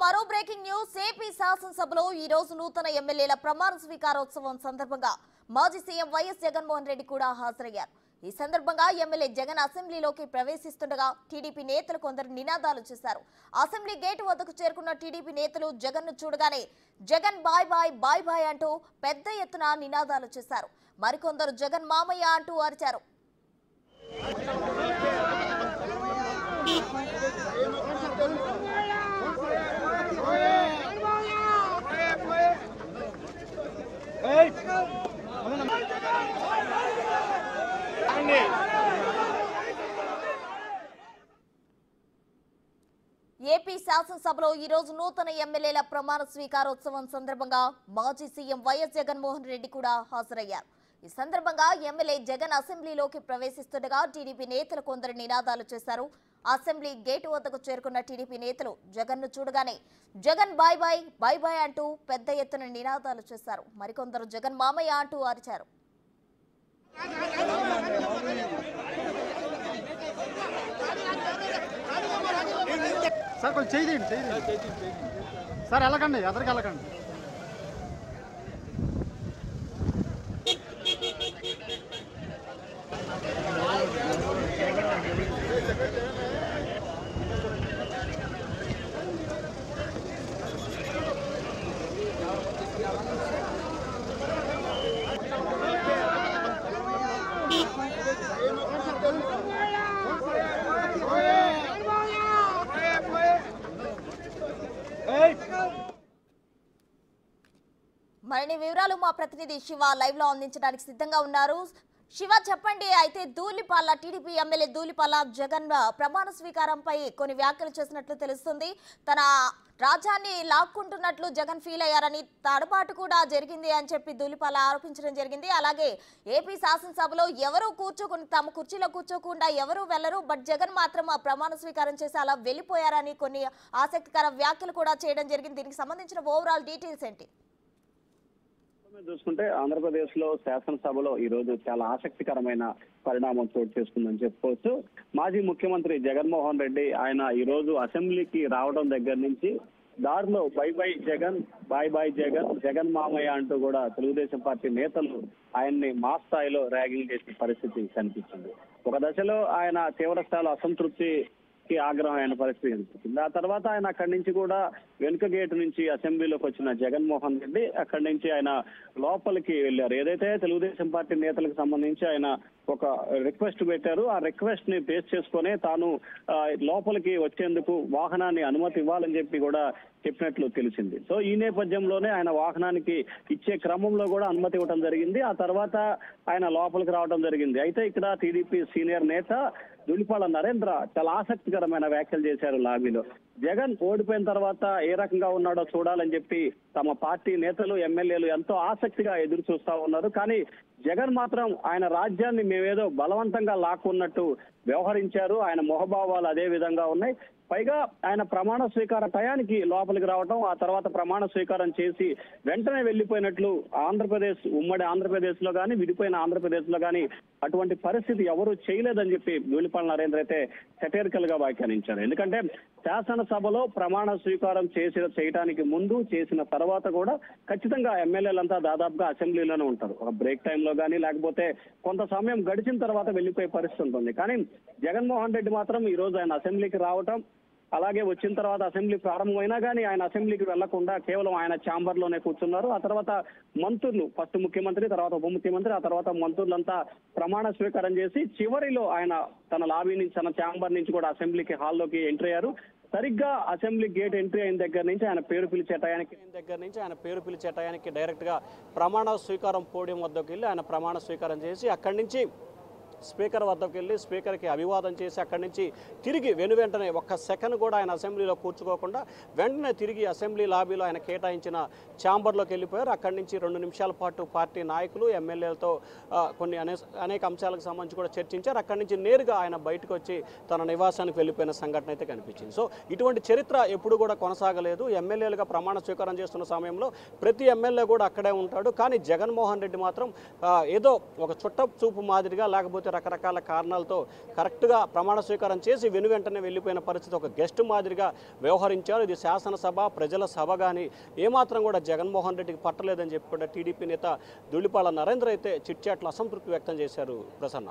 మరో breaking news. AP శాసనసభలో ఈ రోజు నూతన ఎమ్మెల్యేల ప్రమాణ స్వీకారోత్సవం సందర్భంగా మాజీ సీఎం వైఎస్ జగన్మోహన్ రెడ్డి కూడా హాజరయ్యారు. ఈ సందర్భంగా ఎమ్మెల్యే జగన్ అసెంబ్లీలోకి ప్రవేశిస్తుండగా టీడీపీ నేతలు కొందరు నినాదాలు చేశారు. అసెంబ్లీ గేటు వద్దకు చేరుకున్న టీడీపీ నేతలు జగన్ ను చూడగానే Jagan bye bye bye bye అంటూ పెద్ద ఎత్తున నినాదాలు చేశారు. మరికొందరు జగన్ మామయ్య అంటూ అరిచారు. ఏపీ శాసనసభలో ఈ రోజు నూతన ఎమ్మెల్యేల ప్రమాణ స్వీకారోత్సవం సందర్భంగా మాజీ సీఎం వైఎస్ జగన్మోహన్ రెడ్డి కూడా హాజరయ్యారు. ఈ సందర్భంగా ఎమ్మెల్యే జగన్ అసెంబ్లీలోకి ప్రవేశిస్తుండగా టీడీపీ నేతలు కొందరు నినాదాలు చేశారు. అసెంబ్లీ గేటు వద్దకు చేరుకున్న టీడీపీ నేతలు జగన్ ను చూడగానే Jagan bye bye bye bye అంటూ పెద్ద ఎత్తున నినాదాలు చేశారు. మరికొందరు జగన్ మామయ్య అంటూ అరిచారు. సార్ కొంచెం చేయండి సార్, వెళ్ళకండి, ఎదరికి వెళ్ళకండి. మరిన్ని వివరాలు మా ప్రతినిధి శివ లైవ్ లో అందించడానికి సిద్ధంగా ఉన్నారు. శివ, చెప్పండి. అయితే ధూళిపాల టీడీపీ ఎమ్మెల్యే ధూళిపాల జగన్ ప్రమాణ స్వీకారంపై కొన్ని వ్యాఖ్యలు చేసినట్లు తెలుస్తుంది. తన రాజ్యాన్ని లాక్కుంటున్నట్లు జగన్ ఫీల్ అయ్యారని, తడబాటు కూడా జరిగింది అని చెప్పి ధూళిపాల ఆరోపించడం జరిగింది. అలాగే ఏపీ శాసనసభలో ఎవరు తమ కుర్చీలో కూర్చోకుండా ఎవరు వెళ్లరు, బట్ జగన్ మాత్రం ఆ ప్రమాణ స్వీకారం చేసి అలా వెళ్లిపోయారని కొన్ని ఆసక్తికర వ్యాఖ్యలు కూడా చేయడం జరిగింది. దీనికి సంబంధించిన ఓవరాల్ డీటెయిల్స్ ఏంటి? చూసుకుంటే ఆంధ్రప్రదేశ్ లో శాసనసభలో ఈ రోజు చాలా ఆసక్తికరమైన పరిణామం చోటు చేసుకుందని చెప్పుకోవచ్చు. మాజీ ముఖ్యమంత్రి జగన్మోహన్ రెడ్డి ఆయన ఈ రోజు అసెంబ్లీకి రావడం దగ్గర నుంచి దారిలో bye bye Jagan, bye bye Jagan, Jagan మామయ్య అంటూ కూడా తెలుగుదేశం పార్టీ నేతలు ఆయన్ని మా స్థాయిలో ర్యాగింగ్ చేసిన పరిస్థితి కనిపించింది. ఒక దశలో ఆయన తీవ్ర స్థాయిలో అసంతృప్తి ఆగ్రహమైన పరిస్థితి కనిపిస్తుంది. ఆ తర్వాత ఆయన అక్కడి నుంచి కూడా వెనుక గేటు నుంచి అసెంబ్లీలోకి వచ్చిన జగన్మోహన్ రెడ్డి అక్కడి నుంచి ఆయన లోపలికి వెళ్ళారు. ఏదైతే తెలుగుదేశం పార్టీ నేతలకు సంబంధించి ఆయన ఒక రిక్వెస్ట్ పెట్టారు, ఆ రిక్వెస్ట్ ని బేస్ చేసుకునే తాను లోపలికి వచ్చేందుకు వాహనాన్ని అనుమతి ఇవ్వాలని చెప్పి కూడా చెప్పినట్లు తెలిసింది. సో ఈ నేపథ్యంలోనే ఆయన వాహనానికి ఇచ్చే క్రమంలో కూడా అనుమతి ఇవ్వడం జరిగింది. ఆ తర్వాత ఆయన లోపలికి రావడం జరిగింది. అయితే ఇక్కడ టీడీపీ సీనియర్ నేత ధూళిపాల నరేంద్ర చాలా ఆసక్తికరమైన వ్యాఖ్యలు చేశారు లాబీలో. జగన్ ఓడిపోయిన తర్వాత ఏ రకంగా ఉన్నాడో చూడాలని చెప్పి తమ పార్టీ నేతలు, ఎమ్మెల్యేలు ఎంతో ఆసక్తిగా ఎదురు చూస్తా ఉన్నారు. కానీ జగన్ మాత్రం ఆయన రాజ్యాన్ని మేమేదో బలవంతంగా లాక్కున్నట్టు వ్యవహరించారు. ఆయన మొహభావాలు అదే విధంగా ఉన్నాయి. పైగా ఆయన ప్రమాణ స్వీకార టయానికి లోపలికి రావడం, ఆ తర్వాత ప్రమాణ స్వీకారం చేసి వెంటనే వెళ్లిపోయినట్లు ఆంధ్రప్రదేశ్, ఉమ్మడి ఆంధ్రప్రదేశ్ లో కానీ విడిపోయిన ఆంధ్రప్రదేశ్ లో కానీ అటువంటి పరిస్థితి ఎవరూ చేయలేదని చెప్పి ధూళిపాల నరేంద్ర అయితే సెటైరికల్ గా వ్యాఖ్యానించారు. ఎందుకంటే శాసనసభలో ప్రమాణ స్వీకారం చేయడానికి ముందు, చేసిన తర్వాత కూడా ఖచ్చితంగా ఎమ్మెల్యేలంతా దాదాపుగా అసెంబ్లీలోనే ఉంటారు. ఒక బ్రేక్ టైంలో కానీ లేకపోతే కొంత సమయం గడిచిన తర్వాత వెళ్లిపోయే పరిస్థితి ఉంటుంది. కానీ జగన్మోహన్ రెడ్డి మాత్రం ఈ రోజు ఆయన అసెంబ్లీకి రావటం, అలాగే వచ్చిన తర్వాత అసెంబ్లీ ప్రారంభమైనా కానీ ఆయన అసెంబ్లీకి వెళ్లకుండా కేవలం ఆయన ఛాంబర్ లోనే కూర్చున్నారు. ఆ తర్వాత మంత్రులు, ఫస్ట్ ముఖ్యమంత్రి, తర్వాత ఉప ముఖ్యమంత్రి, ఆ తర్వాత మంత్రులంతా ప్రమాణ స్వీకారం చేసి చివరిలో ఆయన తన లాబీ నుంచి, తన ఛాంబర్ నుంచి కూడా అసెంబ్లీకి హాల్లోకి ఎంట్రీ అయ్యారు. సరిగ్గా అసెంబ్లీ గేట్ ఎంట్రీ అయిన దగ్గర నుంచి ఆయన పేరు పిలిచే టయానికి డైరెక్ట్ గా ప్రమాణ స్వీకారం పోడియం వద్దకు వెళ్ళి ఆయన ప్రమాణ స్వీకారం చేసి అక్కడి నుంచి స్పీకర్ వద్దకు వెళ్ళి స్పీకర్కి అభివాదం చేసి అక్కడి నుంచి తిరిగి వెంటనే ఒక్క సెకండ్ కూడా ఆయన అసెంబ్లీలో కూర్చోకోకుండా వెంటనే తిరిగి అసెంబ్లీ లాబీలో ఆయన కేటాయించిన ఛాంబర్లోకి వెళ్ళిపోయారు. అక్కడి నుంచి 2 నిమిషాల పాటు పార్టీ నాయకులు, ఎమ్మెల్యేలతో కొన్ని అనేక అంశాలకు సంబంధించి కూడా చర్చించారు. అక్కడి నుంచి నేరుగా ఆయన బయటకు వచ్చి తన నివాసానికి వెళ్ళిపోయిన సంఘటన అయితే కనిపించింది. సో ఇటువంటి చరిత్ర ఎప్పుడు కూడా కొనసాగలేదు. ఎమ్మెల్యేలుగా ప్రమాణ స్వీకారం చేస్తున్న సమయంలో ప్రతి ఎమ్మెల్యే కూడా అక్కడే ఉంటాడు. కానీ జగన్మోహన్ రెడ్డి మాత్రం ఏదో ఒక చుట్ట చూపు మాదిరిగా, లేకపోతే లేకపోతే రకరకాల కారణాలతో కరెక్ట్గా ప్రమాణ స్వీకారం చేసి వెనువెంటనే వెళ్ళిపోయిన పరిస్థితి, ఒక గెస్ట్ మాదిరిగా వ్యవహరించారు. ఇది శాసనసభ ప్రజల సభ కానీ ఏమాత్రం కూడా జగన్మోహన్ రెడ్డికి పట్టలేదని చెప్పి కూడా టీడీపీ నేత ధూళిపాల నరేంద్ర అయితే చిట్చాట్ల అసంతృప్తి వ్యక్తం చేశారు. ప్రసన్న.